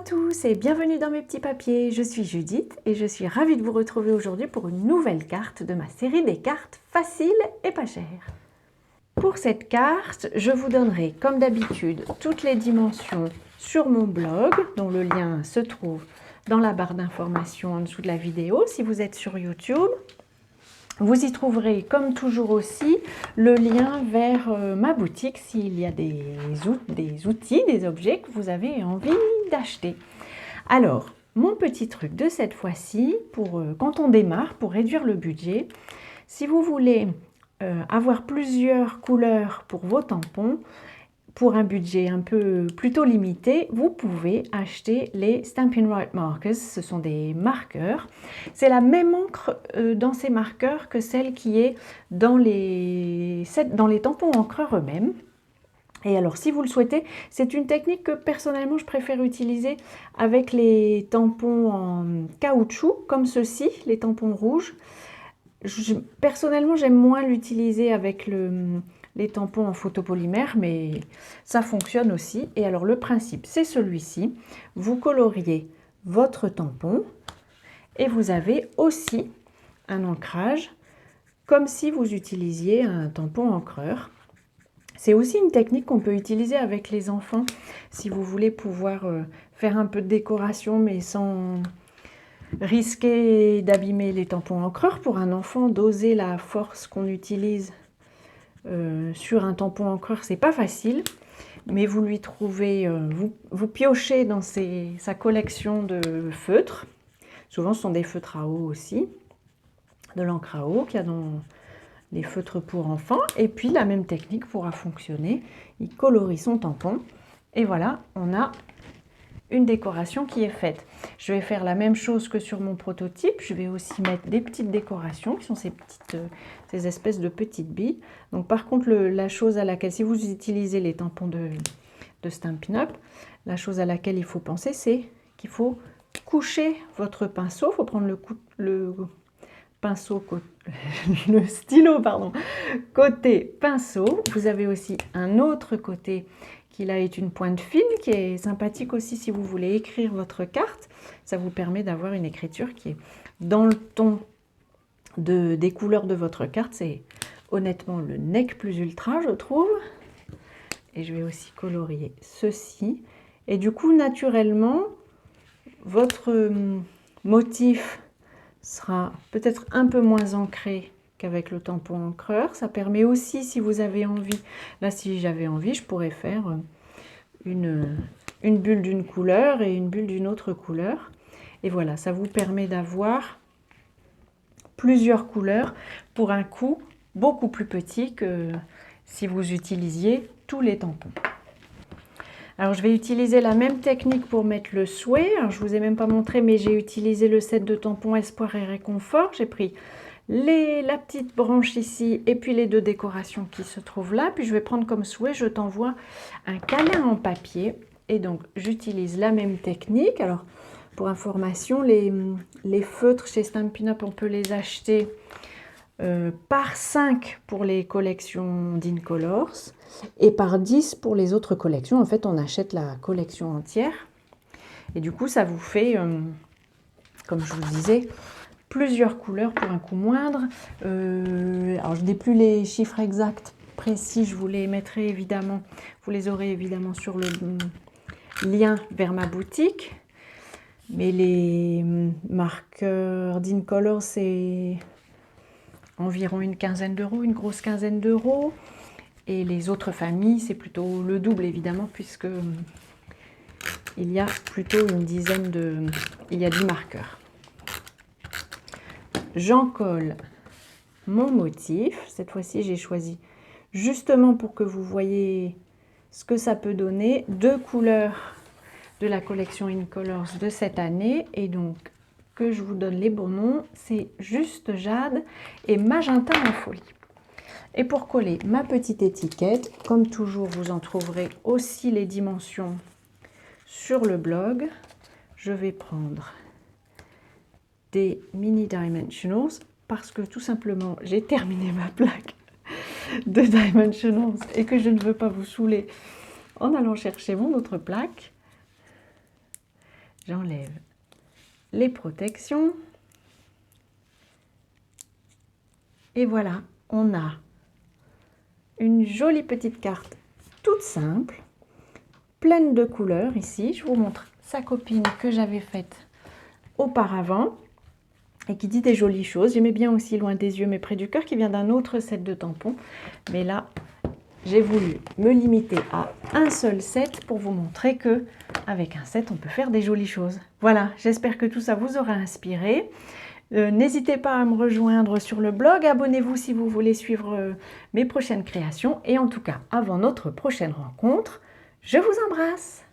tous et bienvenue dans mes petits papiers, je suis Judith et je suis ravie de vous retrouver aujourd'hui pour une nouvelle carte de ma série des cartes faciles et pas chères. Pour cette carte, je vous donnerai comme d'habitude toutes les dimensions sur mon blog, dont le lien se trouve dans la barre d'informations en dessous de la vidéo si vous êtes sur YouTube. Vous y trouverez comme toujours aussi le lien vers ma boutique s'il y a des outils, des objets que vous avez envie d'acheter. Alors, mon petit truc de cette fois-ci, pour quand on démarre, pour réduire le budget, si vous voulez avoir plusieurs couleurs pour vos tampons, pour un budget un peu plutôt limité, vous pouvez acheter les Stampin' Right Markers. Ce sont des marqueurs. C'est la même encre dans ces marqueurs que celle qui est dans les tampons encreurs eux-mêmes. Et alors, si vous le souhaitez, c'est une technique que personnellement je préfère utiliser avec les tampons en caoutchouc, comme ceux-ci, les tampons rouges. Personnellement, j'aime moins l'utiliser avec les tampons en photopolymère, mais ça fonctionne aussi. Et alors le principe, c'est celui-ci. Vous coloriez votre tampon et vous avez aussi un ancrage comme si vous utilisiez un tampon encreur. C'est aussi une technique qu'on peut utiliser avec les enfants si vous voulez pouvoir faire un peu de décoration mais sans risquer d'abîmer les tampons encreurs. Pour un enfant, doser la force qu'on utilise sur un tampon encreur, c'est pas facile, mais vous lui trouvez, vous piochez dans sa collection de feutres. Souvent, ce sont des feutres à eau aussi, de l'encre à eau qu'il y a dans les feutres pour enfants. Et puis, la même technique pourra fonctionner. Il colorie son tampon. Et voilà, on a une décoration qui est faite. Je vais faire la même chose que sur mon prototype. Je vais aussi mettre des petites décorations qui sont ces espèces de petites billes. Donc par contre, la chose à laquelle, si vous utilisez les tampons de Stampin' Up, la chose à laquelle il faut penser, c'est qu'il faut coucher votre pinceau. Il faut prendre le pinceau, le stylo, pardon, côté pinceau. Vous avez aussi un autre côté qui là est une pointe fine, qui est sympathique aussi si vous voulez écrire votre carte. Ça vous permet d'avoir une écriture qui est dans le ton des couleurs de votre carte. C'est honnêtement le nec plus ultra, je trouve. Et je vais aussi colorier ceci. Et du coup, naturellement, votre motif sera peut-être un peu moins ancré qu'avec le tampon encreur. Ça permet aussi, si vous avez envie, là si j'avais envie, je pourrais faire une bulle d'une couleur et une bulle d'une autre couleur. Et voilà, ça vous permet d'avoir plusieurs couleurs pour un coût beaucoup plus petit que si vous utilisiez tous les tampons. Alors je vais utiliser la même technique pour mettre le souhait. Alors, je ne vous ai même pas montré, mais j'ai utilisé le set de tampons Espoir et Réconfort. J'ai pris la petite branche ici et puis les deux décorations qui se trouvent là. Puis je vais prendre comme souhait, je t'envoie un câlin en papier. Et donc j'utilise la même technique. Alors pour information, les feutres chez Stampin' Up, on peut les acheter par 5 pour les collections d'Incolors et par 10 pour les autres collections. En fait, on achète la collection entière. Et du coup, ça vous fait, comme je vous disais, plusieurs couleurs pour un coût moindre. Alors, je n'ai plus les chiffres exacts précis, je vous les mettrai évidemment, vous les aurez évidemment sur le lien vers ma boutique. Mais les marqueurs d'Incolors, c'est environ une quinzaine d'euros, une grosse quinzaine d'euros. Et les autres familles, c'est plutôt le double évidemment, puisque il y a plutôt une dizaine il y a 10 marqueurs. J'encolle mon motif. Cette fois-ci, j'ai choisi justement pour que vous voyez ce que ça peut donner, 2 couleurs de la collection Incolors de cette année. Et donc, que je vous donne les bons noms, c'est Juste Jade et Magenta en folie. Et pour coller ma petite étiquette, comme toujours, vous en trouverez aussi les dimensions sur le blog. Je vais prendre des mini dimensionals parce que tout simplement, j'ai terminé ma plaque de dimensionals et que je ne veux pas vous saouler en allant chercher mon autre plaque. J'enlève les protections. Et voilà, on a une jolie petite carte toute simple, pleine de couleurs ici. Je vous montre sa copine que j'avais faite auparavant et qui dit des jolies choses. J'aimais bien aussi Loin des yeux mais près du cœur qui vient d'un autre set de tampons. Mais là, j'ai voulu me limiter à un seul set pour vous montrer que avec un set, on peut faire des jolies choses. Voilà, j'espère que tout ça vous aura inspiré. N'hésitez pas à me rejoindre sur le blog, abonnez-vous si vous voulez suivre mes prochaines créations. Et en tout cas, avant notre prochaine rencontre, je vous embrasse.